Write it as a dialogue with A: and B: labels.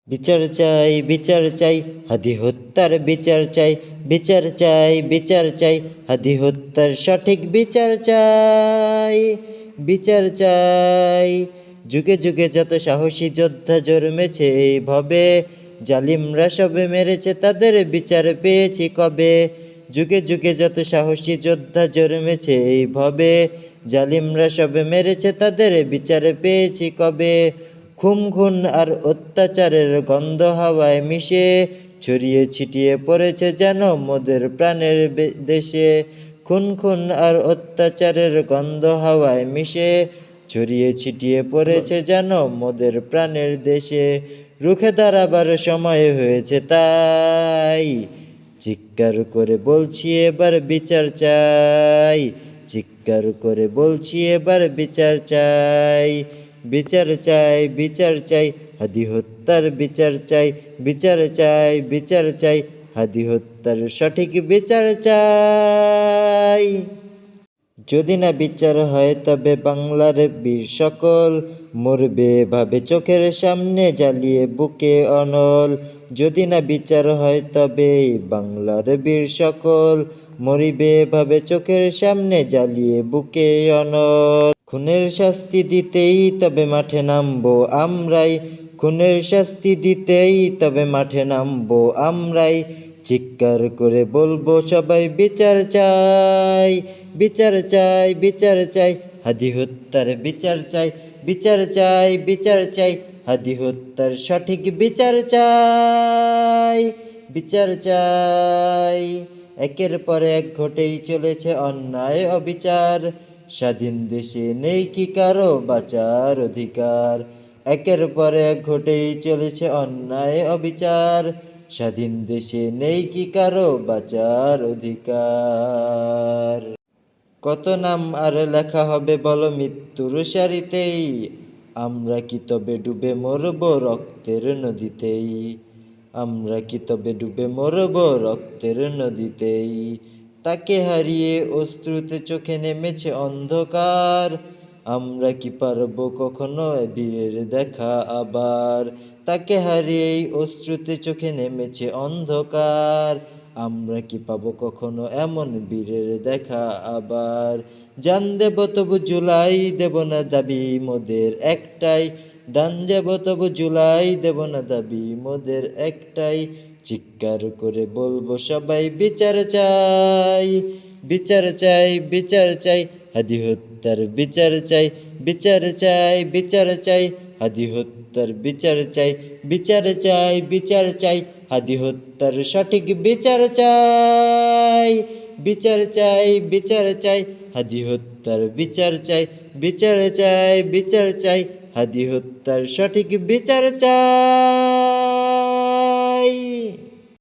A: বিচার চাই, বিচার চাই, হাদি হত্যার বিচার চাই। বিচার চাই, বিচার চাই, হাদি হত্যার সঠিক বিচার চাই। বিচার চাই। যুগে যুগে যত সাহসী যোদ্ধা জন্মেছে এই ভবে, জালিমরা সবে মেরেছে তাদের বিচার পেয়েছি কবে। যুগে যুগে যত সাহসী যোদ্ধা জন্মেছে এই ভবে, জালিমরা সবে মেরেছে তাদের বিচার পেয়েছি কবে। খুম খুন আর অত্যাচারের গন্ধ হাওয়ায় মিশে, ছড়িয়ে ছিটিয়ে পড়েছে যেন মোদের প্রাণের দেশে। খুন খুন আর অত্যাচারের গন্ধ হাওয়ায় মিশে, ছড়িয়ে ছিটিয়ে পড়েছে যেন মোদের প্রাণের দেশে। রুখে দাঁড়াবার সময় হয়েছে তাই, চিৎকার করে বলছি এবার বিচার চাই। চিৎকার করে বলছি এবার বিচার চাই। বিচার চাই, বিচার চাই, হাদি হত্যার বিচার চাই। বিচার চাই, বিচার চাই, হাদি হত্যার সঠিক বিচার চাই। যদি না বিচার হয় তবে বাংলার বীর সকল মরবে ভাবে চোখের সামনে জ্বালিয়ে বুকে অনল। যদি না বিচার হয় তবে বাংলার বীর সকল মরিবে ভাবে চোখের সামনে জ্বালিয়ে বুকে অনল। খুনের শাস্তি দিতেই তবে মাঠে নামবো আমরাই। খুনের শাস্তি দিতেই তবে মাঠে নামবো আমরাই। চিৎকার করে বলবো সবাই বিচার চাই। বিচার চাই, বিচার চাই, হাদি হত্যার বিচার চাই। বিচার চাই, বিচার চাই, হাদি হত্যার সঠিক বিচার চাই। বিচার চাই। একের পর এক ঘটেই চলেছে অন্যায় অবিচার, স্বাধীন দেশে নেই কি কারো বাঁচার অধিকার। একের পর এক ঘটেই চলেছে অন্যায় অবিচার, স্বাধীন দেশে নেই কি কারো বাঁচার অধিকার। কত নাম আর লেখা হবে বলো মৃত্যুর সারিতেই, আমরা কি তবে ডুবে মরব রক্তের নদীতেই। আমরা কি তবে ডুবে মরব রক্তের নদীতেই। তাকে হারিয়ে অশ্রুতে চোখে নেমেছে অন্ধকার, আমরা কি পারবো কখনো বীরের দেখা আবার। তাকে হারিয়েই অশ্রুতে চোখে নেমেছে অন্ধকার, আমরা কি পাবো কখনো এমন বীরের দেখা আবার। জান দেব তবু জুলাই দেব না দাবি মোদের একটাই। দান দেব তবু জুলাই দেব না দাবি মোদের একটাই। চিৎকার করে বলবো সবাই বিচার চাই। বিচার চাই, বিচার চাই, হাদি হত্যার বিচার চাই। বিচার চাই, বিচার চাই, হাদি হত্যার বিচার চাই। বিচার চাই, বিচার চাই, হাদি হত্যার সঠিক বিচার চাই। বিচার চাই, বিচার চাই, হাদি হত্যার বিচার চাই। বিচার চাই, বিচার চাই, হাদি হত্যার সঠিক বিচার চাই।